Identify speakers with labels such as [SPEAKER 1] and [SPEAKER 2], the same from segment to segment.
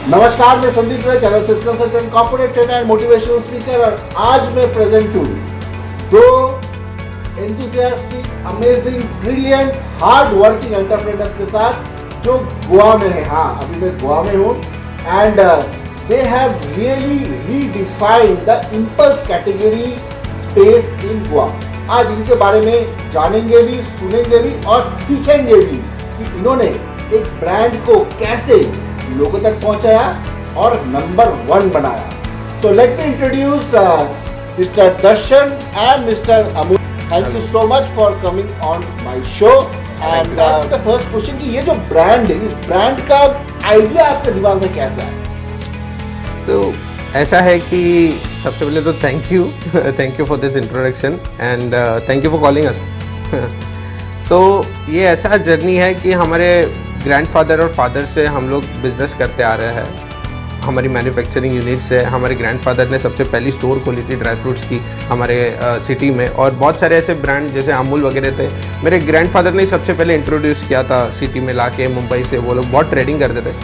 [SPEAKER 1] नमस्कार, मैं Sandeep Ray, channel sales consultant, corporate trainer and motivational speaker. और आज मैं प्रेजेंट हूँ दो enthusiastic, amazing, brilliant, hard working entrepreneurs के साथ जो गोवा में है। हाँ, अभी मैं गोवा में हूँ and they have really redefined the impulse category space in Goa. आज इनके बारे में जानेंगे भी, सुनेंगे भी और सीखेंगे भी कि इन्होंने एक ब्रांड को कैसे लोगों तक पहुंचाया और नंबर 1 बनाया। So let me introduce Mr. Darshan and Mr. Amul. Thank you so much for coming on my show. And the first question कि ये जो ब्रांड है, इस ब्रांड का आइडिया आपके दिमाग में कैसा है?
[SPEAKER 2] तो ऐसा है कि सबसे पहले तो thank you for this introduction and thank you for calling us. तो ये ऐसा जर्नी है कि हमारे ग्रैंडफादर और फादर से हम लोग बिज़नेस करते आ रहे हैं। हमारी मैन्युफैक्चरिंग यूनिट से हमारे ग्रैंडफादर ने सबसे पहली स्टोर खोली थी ड्राई फ्रूट्स की हमारे सिटी में, और बहुत सारे ऐसे ब्रांड जैसे अमूल वगैरह थे, मेरे ग्रैंडफादर ने सबसे पहले इंट्रोड्यूस किया था सिटी में लाके मुंबई से। वो लोग बहुत ट्रेडिंग करते थे,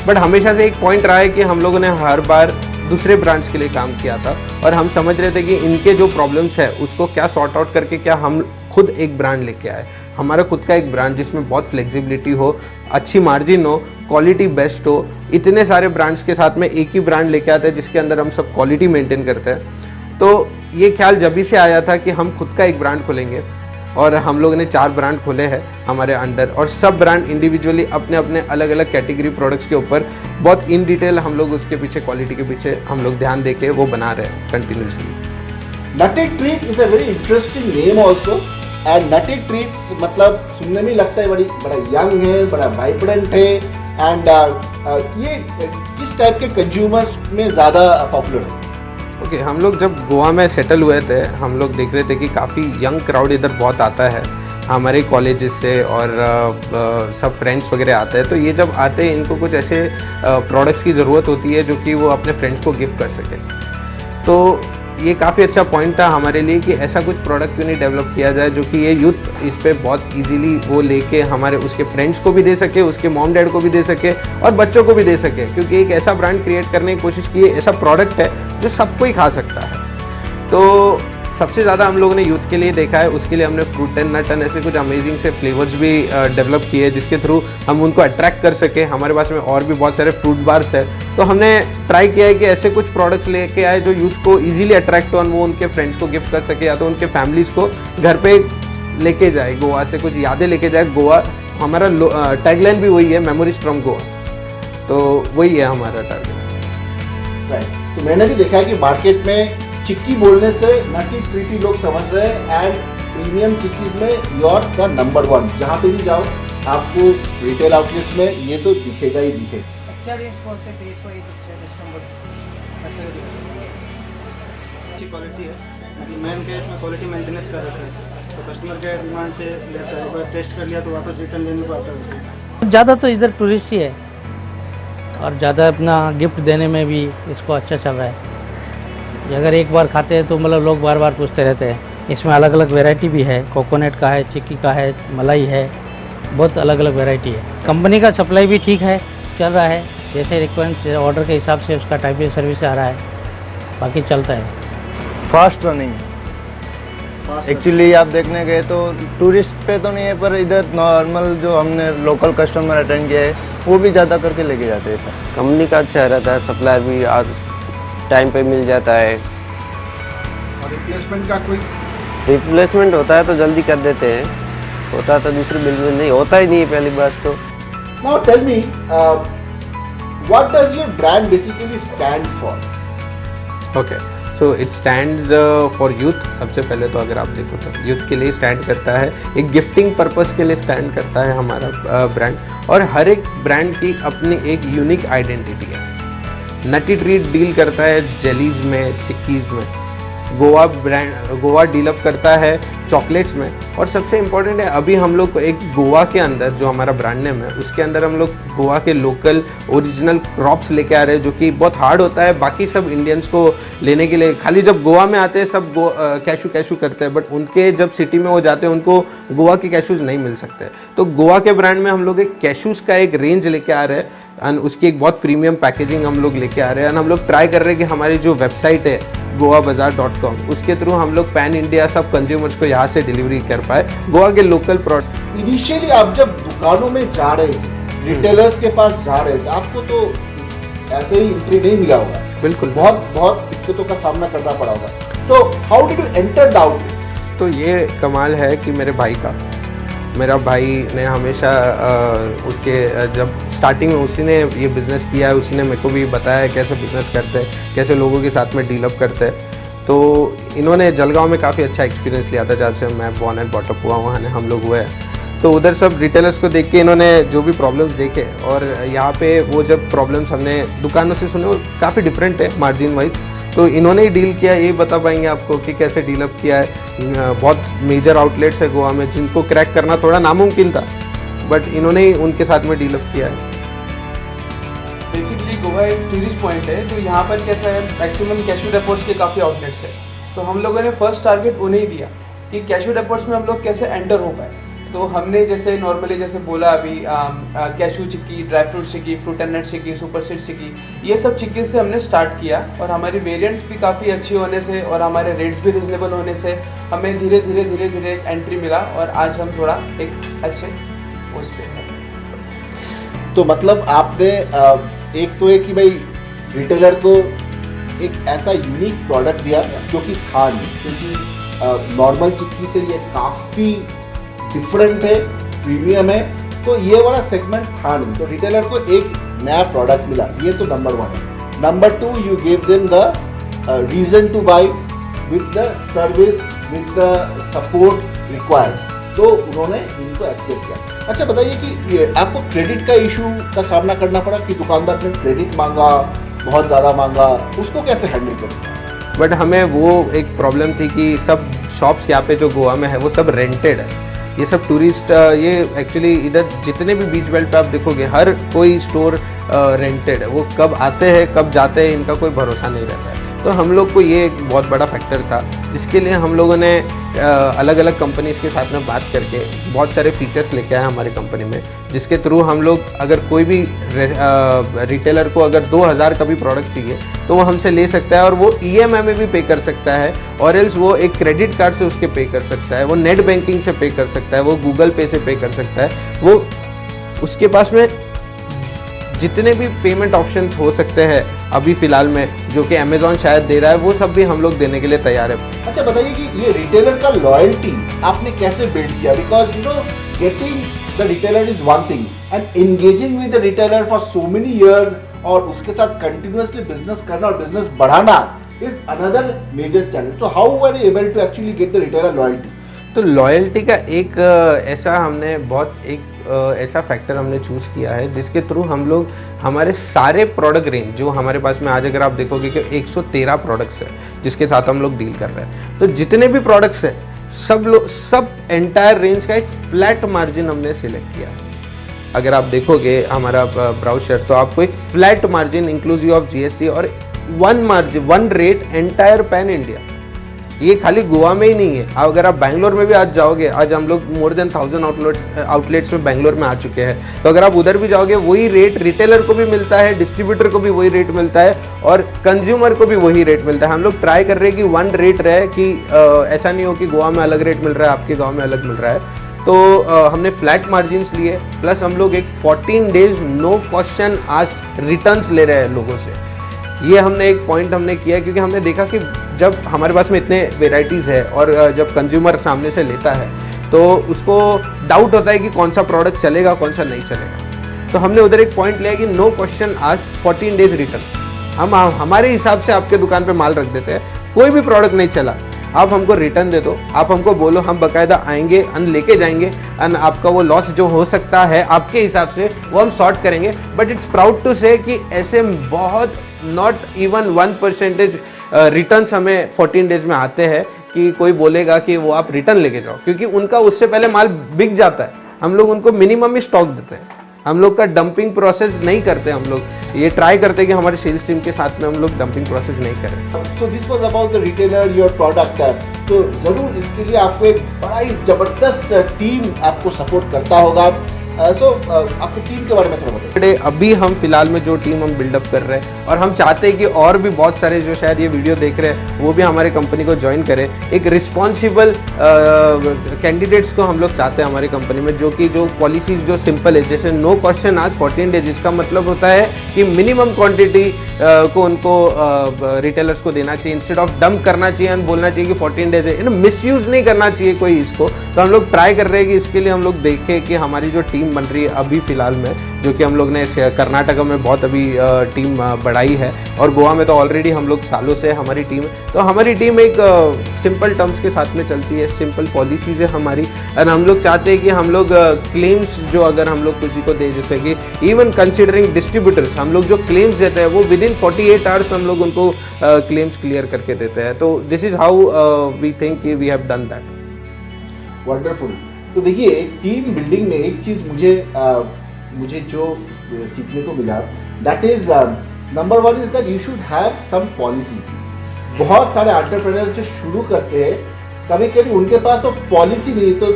[SPEAKER 2] बट हमेशा से एक पॉइंट रहा है कि हम लोगों ने हर बार दूसरे ब्रांच के लिए काम किया था और हम समझ रहे थे कि इनके जो प्रॉब्लम्स है उसको क्या सॉर्ट आउट करके क्या हम खुद एक ब्रांड लेके आए, हमारा खुद का एक ब्रांड जिसमें बहुत फ्लेक्सिबिलिटी हो, अच्छी मार्जिन हो, क्वालिटी बेस्ट हो। इतने सारे ब्रांड्स के साथ में एक ही ब्रांड लेके आते हैं जिसके अंदर हम सब क्वालिटी मेंटेन करते हैं। तो ये ख्याल जब से आया था कि हम खुद का एक ब्रांड खोलेंगे, और हम लोगों ने 4 ब्रांड खोले हैं हमारे अंडर, और सब ब्रांड इंडिविजुअली अपने अपने अलग अलग कैटेगरी प्रोडक्ट्स के ऊपर बहुत इन डिटेल हम लोग उसके पीछे क्वालिटी के पीछे हम लोग ध्यान देके वो बना रहे हैं continuously.
[SPEAKER 1] Nutty treat is a very interesting name also. And nutty treats मतलब सुनने में लगता है बड़ा यंग है, बड़ा वाइब्रेंट है। एंड ये किस टाइप के कंज्यूमर्स में ज़्यादा पॉपुलर है?
[SPEAKER 2] ओके, हम लोग जब गोवा में सेटल हुए थे, हम लोग देख रहे थे कि काफ़ी यंग क्राउड इधर बहुत आता है हमारे कॉलेजेस से, और सब फ्रेंड्स वगैरह आते हैं। तो ये जब आते हैं इनको कुछ ऐसे प्रोडक्ट्स की ज़रूरत होती है जो कि वो अपने फ्रेंड्स को गिफ्ट कर सके। तो ये काफ़ी अच्छा पॉइंट था हमारे लिए कि ऐसा कुछ प्रोडक्ट क्यों नहीं डेवलप किया जाए जो कि ये यूथ इस पर बहुत इजीली वो लेके हमारे उसके फ्रेंड्स को भी दे सके, उसके मॉम डैड को भी दे सके और बच्चों को भी दे सके, क्योंकि एक ऐसा ब्रांड क्रिएट करने की कोशिश की है, ऐसा प्रोडक्ट है जो सबको ही खा सकता है। तो सबसे ज़्यादा हम लोगों ने यूथ के लिए देखा है, उसके लिए हमने फ्रूट एंड नट एंड ऐसे कुछ अमेजिंग से फ्लेवर्स भी डेवलप किए जिसके थ्रू हम उनको अट्रैक्ट कर सके। हमारे पास में और भी बहुत सारे फ्रूट बार्स है, तो हमने ट्राई किया है कि ऐसे कुछ प्रोडक्ट्स लेके आए जो यूथ को इजीली अट्रैक्ट हो, वो उनके फ्रेंड्स को गिफ्ट कर सके या तो उनके फैमिलीज़ को घर पे लेके जाए, गोवा से कुछ यादें लेके जाए। गोवा हमारा टैगलाइन भी वही है, मेमोरीज फ्रॉम गोवा, तो वही है हमारा टारगेट।
[SPEAKER 1] राइट। तो मैंने भी देखा है कि मार्केट में चिक्की बोलने से नटी ट्रीटी लोग समझ रहे हैं, एंड प्रीमियम चिक्कीज में यू आर द नंबर 1। जहाँ पे भी जाओ आपको रिटेल आउटलेट्स में ये तो दिखेगा ही दिखेगा।
[SPEAKER 3] अच्छी क्वालिटी है, लेकिन मेन केस में क्वालिटी मेंटेनेंस कर रखा है, तो कस्टमर के डिमांड से लेता है। एक बार टेस्ट कर लिया तो वापस रिटर्न लेने को आता है।
[SPEAKER 4] ज़्यादा तो इधर टूरिस्ट ही है, और ज़्यादा अपना गिफ्ट देने में भी इसको अच्छा चल रहा है। अगर एक बार खाते हैं तो मतलब लोग बार बार पूछते रहते हैं। इसमें अलग अलग वैरायटी भी है, कोकोनट का है, चिक्की का है, मलाई है, बहुत अलग अलग वैरायटी है। कंपनी का सप्लाई भी ठीक है, चल रहा है, जैसे रिक्वायरमेंट ऑर्डर के हिसाब से उसका टाइप सर्विस आ रहा है, बाकी चलता है।
[SPEAKER 5] फास्ट रनिंग एक्चुअली आप देखने गए तो टूरिस्ट पे तो नहीं है, पर इधर नॉर्मल जो हमने लोकल कस्टमर अटेंड किया है वो भी ज़्यादा करके लेके जाते हैं सर।
[SPEAKER 6] कंपनी का अच्छा रहता है, सप्लाई भी टाइम पे मिल जाता है।
[SPEAKER 1] और रिप्लेसमेंट का कोई
[SPEAKER 6] रिप्लेसमेंट होता है तो जल्दी कर देते हैं, होता तो दूसरी बिल में नहीं होता ही नहीं है पहली बात तो।
[SPEAKER 1] Now tell me, what does your brand basically stand for?
[SPEAKER 2] Okay, so it stands for youth. सबसे पहले तो अगर आप देखो तो यूथ के लिए स्टैंड करता है, एक गिफ्टिंग पर्पस के लिए स्टैंड करता है हमारा ब्रांड, और हर एक ब्रांड की अपनी एक यूनिक आइडेंटिटी है। नटी ट्रीट डील करता है जेलीज में, चिक्कीज में। गोवा डील अप करता है चॉकलेट्स में। और सबसे इम्पोर्टेंट है, अभी हम लोग एक गोवा के अंदर जो हमारा ब्रांड नेम है उसके अंदर हम लोग गोवा के लोकल ओरिजिनल क्रॉप्स लेके आ रहे हैं, जो कि बहुत हार्ड होता है बाकी सब इंडियंस को लेने के लिए। खाली जब गोवा में आते हैं सब कैशू करते हैं, बट उनके जब सिटी में वो जाते हैं उनको गोवा के कैशूज़ नहीं मिल सकते। तो गोवा के ब्रांड में हम लोग एक कैशूज़ का एक रेंज लेके आ रहे हैं एंड उसकी एक बहुत प्रीमियम पैकेजिंग हम लोग लेके आ रहे हैं। एंड हम लोग ट्राई कर रहे हैं कि हमारी जो वेबसाइट है goabazaar.com, उसके थ्रू हम लोग पैन इंडिया सब कंज्यूमर्स को यहाँ से डिलीवरी कर पाए गोवा के लोकल प्रोडक्ट।
[SPEAKER 1] इनिशियली आप जब दुकानों में जा रहे थे, रिटेलर्स के पास जा रहे थे, आपको तो ऐसे ही एंट्री नहीं मिला होगा,
[SPEAKER 2] बिल्कुल
[SPEAKER 1] बहुत दिक्कतों का सामना करना पड़ा होगा। So how did you enter the outlet?
[SPEAKER 2] तो ये कमाल है कि मेरा भाई ने हमेशा उसके जब स्टार्टिंग में उसी ने ये बिज़नेस किया है, उसी ने मेरे को भी बताया कैसे बिज़नेस करते हैं, कैसे लोगों के साथ में डील अप करते हैं। तो इन्होंने जलगांव में काफ़ी अच्छा एक्सपीरियंस लिया था, जहाँ से मैं बॉर्न एंड बॉटअप हुआ, वहाँ हम लोग हुए हैं। तो उधर सब रिटेलर्स को देख के इन्होंने जो भी प्रॉब्लम्स देखे, और यहाँ पे वो जब प्रॉब्लम्स हमने दुकानों से सुने वो काफ़ी डिफरेंट है मार्जिन वाइज। तो इन्होंने ही डील किया, यही बता पाएंगे आपको कि कैसे डील अप किया है। बहुत मेजर आउटलेट्स है गोवा में जिनको क्रैक करना थोड़ा नामुमकिन था, बट इन्होंने ही उनके साथ में डील अप किया है।
[SPEAKER 7] बेसिकली गोवा एक टूरिस्ट पॉइंट है, तो यहाँ पर कैसा है, मैक्सिमम कैशू डेपोट्स के काफ़ी आउटलेट्स है। तो हम लोगों ने फर्स्ट टारगेट उन्हें ही दिया कि कैशू डेपोट्स में हम लोग कैसे एंटर हो पाए। तो हमने जैसे नॉर्मली जैसे बोला अभी cashew chikki, dry fruit chikki, fruit and nut chikki, super seed chikki, ये सब चिक्की से हमने स्टार्ट किया। और हमारी वेरिएंट्स भी काफ़ी अच्छी होने से और हमारे रेट्स भी रिजनेबल होने से हमें धीरे धीरे एक एंट्री मिला, और आज हम थोड़ा एक अच्छे उस पर हैं।
[SPEAKER 1] तो मतलब आपने एक तो है कि भाई रिटेलर को एक ऐसा यूनिक प्रोडक्ट दिया जो कि था नहीं, क्योंकि नॉर्मल चिक्की से ये काफ़ी डिफरेंट है, प्रीमियम है, तो ये वाला सेगमेंट था नहीं, तो रिटेलर को एक नया प्रोडक्ट मिला, ये तो नंबर 1 है। Number 2, you give them the reason to buy with the service, with the support required, तो उन्होंने इनको एक्सेप्ट किया। अच्छा बताइए कि ये आपको क्रेडिट का इशू का सामना करना पड़ा कि दुकानदार ने क्रेडिट मांगा, बहुत ज़्यादा मांगा, उसको कैसे हैंडल करें?
[SPEAKER 2] बट हमें वो एक प्रॉब्लम थी कि सब शॉप्स यहाँ पे जो गोवा में है वो सब रेंटेड है, ये सब टूरिस्ट, ये एक्चुअली इधर जितने भी बीच बेल्ट पे आप देखोगे हर कोई स्टोर रेंटेड है, वो कब आते हैं कब जाते हैं इनका कोई भरोसा नहीं रहता है। तो हम लोग को ये एक बहुत बड़ा फैक्टर था, जिसके लिए हम लोगों ने अलग अलग कंपनीज़ के साथ में बात करके बहुत सारे फीचर्स लेके आए हमारी कंपनी में, जिसके थ्रू हम लोग अगर कोई भी रिटेलर को अगर 2000 का भी प्रोडक्ट चाहिए तो वो हमसे ले सकता है, और वो EMI में भी पे कर सकता है, और एल्स वो एक क्रेडिट कार्ड से उसके पे कर सकता है, वो नेट बैंकिंग से पे कर सकता है, वो गूगल पे से पे कर सकता है, वो उसके पास में जितने भी पेमेंट ऑप्शंस हो सकते हैं अभी फ़िलहाल में जो कि अमेज़ॉन शायद दे रहा है, वो सब भी हम लोग देने के लिए तैयार है।
[SPEAKER 1] अच्छा बताइए कि ये रिटेलर का लॉयल्टी आपने कैसे बिल्ड किया? Because you know getting the retailer is one thing and engaging with the retailer for so many years और उसके साथ कंटिन्यूअसली बिजनेस करना और बिजनेस बढ़ाना इज अनदर मेजर चैलेंज। तो how were you able to actually get the retailer loyalty?
[SPEAKER 2] तो loyalty का एक ऐसा हमने ऐसा फैक्टर हमने चूज़ किया है जिसके थ्रू हम लोग हमारे सारे प्रोडक्ट रेंज जो हमारे पास में आज अगर आप देखोगे कि 113 प्रोडक्ट्स है जिसके साथ हम लोग डील कर रहे हैं, तो जितने भी प्रोडक्ट्स हैं सब एंटायर रेंज का एक फ्लैट मार्जिन हमने सिलेक्ट किया है। अगर आप देखोगे हमारा ब्राउज़र तो आपको एक flat margin inclusive of GST और one rate entire pan India. ये खाली गोवा में ही नहीं है, अगर आप बैंगलोर में भी आज जाओगे, आज हम लोग मोर देन 1000 आउटलेट्स में बैंगलोर में आ चुके हैं, तो अगर आप उधर भी जाओगे वही रेट रिटेलर को भी मिलता है, डिस्ट्रीब्यूटर को भी वही रेट मिलता है और कंज्यूमर को भी वही रेट मिलता है। हम लोग ट्राई कर रहे हैं कि वन रेट रहे, कि ऐसा नहीं हो कि गोवा में अलग रेट मिल रहा है आपके गाँव में अलग मिल रहा है। तो हमने फ्लैट मार्जिन्स लिए, प्लस हम लोग एक 14 days no question ask returns ले रहे हैं लोगों से। ये हमने एक पॉइंट हमने किया क्योंकि हमने देखा कि जब हमारे पास में इतने वेराइटीज़ है और जब कंज्यूमर सामने से लेता है तो उसको डाउट होता है कि कौन सा प्रोडक्ट चलेगा कौन सा नहीं चलेगा। तो हमने उधर एक पॉइंट लिया कि no question ask 14 days return. हम हमारे हिसाब से आपके दुकान पे माल रख देते हैं, कोई भी प्रोडक्ट नहीं चला आप हमको रिटर्न दे दो, आप हमको बोलो, हम बाकायदा आएंगे अन लेके जाएंगे एंड आपका वो लॉस जो हो सकता है आपके हिसाब से वो हम सॉर्ट करेंगे। बट इट्स प्राउड टू से कि ऐसे बहुत नॉट इवन 1% रिटर्न्स हमें 14 डेज में आते हैं कि कोई बोलेगा कि वो आप रिटर्न लेके जाओ, क्योंकि उनका उससे पहले माल बिक जाता है। हम लोग उनको मिनिमम ही स्टॉक देते हैं, हम लोग का डंपिंग प्रोसेस नहीं करते। हम लोग ये ट्राई करते हैं कि हमारे सेल्स टीम के साथ में हम लोग डंपिंग प्रोसेस नहीं करें।
[SPEAKER 1] So this was about the retailer your product है, तो ज़रूर इसके लिए आपको एक बड़ा ही ज़बरदस्त टीम आपको सपोर्ट करता होगा। आपकी टीम के बारे में थोड़ा बताइए।
[SPEAKER 2] अभी हम फिलहाल में जो टीम हम बिल्डअप कर रहे हैं, और हम चाहते हैं कि और भी बहुत सारे जो शायद ये वीडियो देख रहे हैं वो भी हमारे कंपनी को ज्वाइन करें। एक रिस्पॉन्सिबल कैंडिडेट्स को हम लोग चाहते हैं हमारी कंपनी में, जो पॉलिसीज जो सिंपल है, जैसे नो क्वेश्चन आज 14 डेज, इसका मतलब होता है कि मिनिमम क्वांटिटी को उनको रिटेलर्स को देना चाहिए, इंस्टेड ऑफ डंप करना चाहिए एंड बोलना चाहिए कि 14 डेज है। मिसयूज नहीं करना चाहिए कोई इसको। तो हम लोग ट्राई कर रहे हैं कि इसके लिए हम लोग देखें कि हमारी जो टीम बन रही है अभी फिलहाल में, जो कि हम लोग ने कर्नाटका में बहुत अभी टीम बढ़ाई है, और गोवा में तो ऑलरेडी हम लोग सालों से हमारी टीम है। तो हमारी टीम एक सिंपल टर्म्स के साथ में चलती है, सिंपल पॉलिसीज है हमारी, और हम लोग चाहते हैं कि हम लोग क्लेम्स जो अगर हम लोग किसी को दे, जैसे कि इवन कंसिडरिंग डिस्ट्रीब्यूटर्स, हम लोग जो क्लेम्स देते हैं वो विद इन 48 आवर्स हम लोग उनको क्लेम्स क्लियर करके देते हैं। तो this is how we think we have done that.
[SPEAKER 1] Wonderful. तो देखिए, एक टीम बिल्डिंग में एक चीज़ मुझे जो सीखने को मिला, that is number 1 is that you should have some policies. बहुत सारे एंटरप्रेन्योर जो शुरू करते हैं, कभी कभी उनके पास तो पॉलिसी नहीं, तो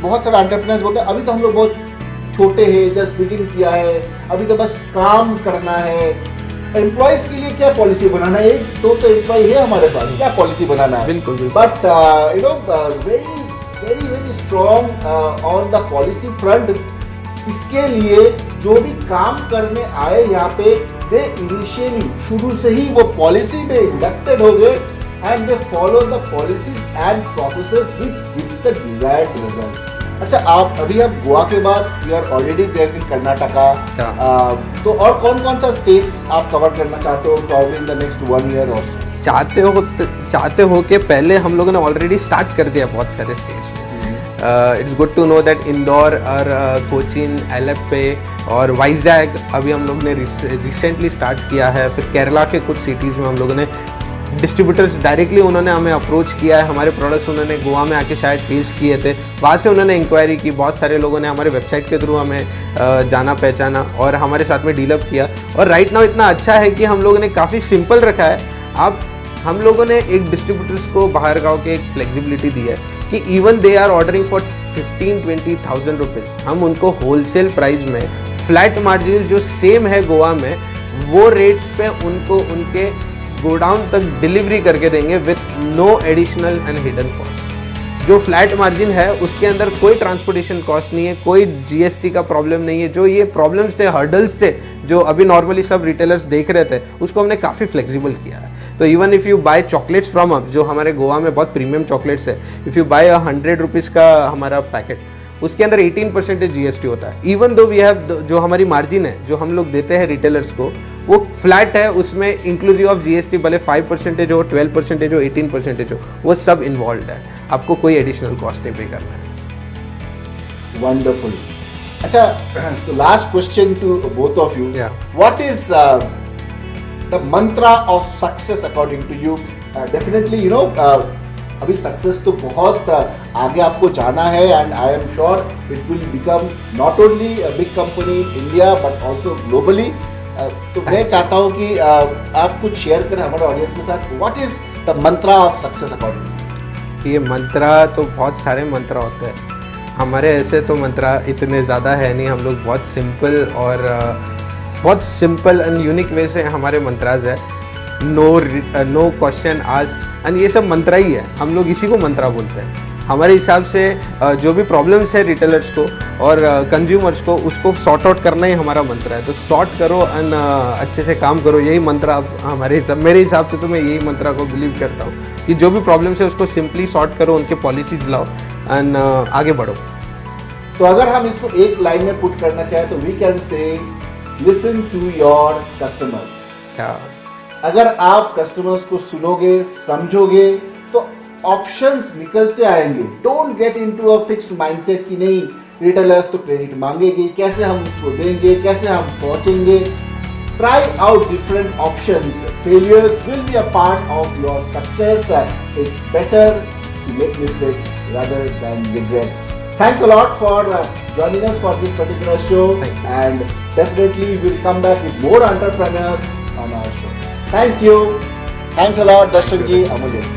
[SPEAKER 1] बहुत सारे एंटरप्रेन्योर्स बोलते हैं अभी तो हम लोग बहुत छोटे हैं, जस्ट बिगिन किया है, अभी तो बस काम करना है। एम्प्लॉयज के लिए क्या पॉलिसी बनाना है? एक तो एम्प्लॉय है हमारे पास, क्या पॉलिसी बनाना है?
[SPEAKER 2] बिल्कुल।
[SPEAKER 1] But very strong on the policy front. इसके लिए जो भी काम करने आए यहाँ पे, दे इनिशियली शुरू से ही वो पॉलिसी में इंडक्टेड हो गए, and they follow the policies and processes which gives the desired result. अच्छा, आप गोवा के बाद you are already there in Karnataka, तो और कौन कौन सा स्टेट्स आप कवर करना चाहते हो probably in the next 1 year और सो?
[SPEAKER 2] चाहते हो कि पहले हम लोगों ने ऑलरेडी स्टार्ट कर दिया बहुत सारे स्टेट्स में। It's good to know that Indore और कोचीन, एलेप्पे और वाइजैग अभी हम लोग ने रिसेंटली स्टार्ट किया है। फिर केरला के कुछ सिटीज़ में हम लोगों ने डिस्ट्रीब्यूटर्स डायरेक्टली उन्होंने हमें अप्रोच किया है, हमारे प्रोडक्ट्स उन्होंने गोवा में आके शायद पेश किए थे, वहाँ से उन्होंने इंक्वायरी की। बहुत सारे लोगों ने हमारे वेबसाइट के थ्रू हमें जाना पहचाना और हमारे साथ में डील अप किया। और राइट नाउ इतना अच्छा है कि हम लोगों ने काफ़ी सिंपल रखा है। अब हम लोगों ने एक डिस्ट्रीब्यूटर्स को बाहर गाँव के एक फ्लेक्सिबिलिटी दी है कि even they are ordering for 15-20,000 rupees, हम उनको होलसेल प्राइस में फ्लैट मार्जिन जो सेम है गोवा में, वो रेट्स पे उनको उनके गोडाउन तक डिलीवरी करके देंगे with no additional and hidden cost. जो फ्लैट मार्जिन है उसके अंदर कोई ट्रांसपोर्टेशन कॉस्ट नहीं है, कोई जीएसटी का प्रॉब्लम नहीं है। जो ये प्रॉब्लम्स थे, हर्डल्स थे, जो अभी नॉर्मली सब रिटेलर्स देख रहे थे, उसको हमने काफ़ी फ्लेक्सिबल किया है। तो even if you buy chocolates from up, जो हमारे गोवा में बहुत प्रीमियम चॉकलेट्स है, इफ़ यू बाय 100 रुपीज़ का हमारा पैकेट, उसके अंदर 18% जीएसटी होता है। इवन दो वी हैव, जो हमारी मार्जिन है जो हम लोग देते हैं रिटेलर्स को, वो फ्लैट है, उसमें इंक्लूसिव ऑफ जीएसटी भले 5% हो, 12% हो, 18% हो, वो सब इन्वॉल्व है। आपको कोई एडिशनल कॉस्ट नहीं पे करना है।
[SPEAKER 1] वंडरफुल। अच्छा, तो last question to both of you, what is the mantra of success according to you? Definitely you know, अभी सक्सेस तो बहुत आगे आपको जाना है, and I am sure it will become not only a big company in India but also globally. तो मैं चाहता हूँ कि आप कुछ शेयर करें हमारे ऑडियंस के साथ, what is the mantra of success according?
[SPEAKER 2] ये मंत्रा तो बहुत सारे मंत्रा होते हैं, हमारे ऐसे तो मंत्रा इतने ज़्यादा है नहीं। हम लोग बहुत सिंपल एंड यूनिक वे से हमारे मंत्राज है। नो क्वेश्चन आस्क्ड, एंड ये सब मंत्रा ही है, हम लोग इसी को मंत्रा बोलते हैं। हमारे हिसाब से जो भी प्रॉब्लम्स है रिटेलर्स को और कंज्यूमर्स को, उसको सॉर्ट आउट करना ही हमारा मंत्र है। तो सॉर्ट करो एंड अच्छे से काम करो, यही मंत्र मेरे हिसाब से तो मैं यही मंत्र को बिलीव करता हूँ कि जो भी प्रॉब्लम्स है उसको सिंपली सॉर्ट करो, उनके पॉलिसीज लाओ एंड आगे बढ़ो।
[SPEAKER 1] तो अगर हम इसको एक लाइन में पुट करना चाहें तो we can say listen to your customers. अगर आप कस्टमर्स को सुनोगे, समझोगे, तो ऑप्शंस निकलते आएंगे। Don't get into a fixed mindset कि नहीं रिटेलर्स तो क्रेडिट मांगेंगे, कैसे हम उसको देंगे, कैसे हम पहुंचेंगे। Try out different options. Failures will be a part of your success. It's better to make mistakes rather than regrets. Thanks a lot for joining us for this particular show,
[SPEAKER 2] Thank you.
[SPEAKER 1] and definitely we'll come back with more entrepreneurs on our show. Thank you. Thanks a lot, Darshan ji, Amulya.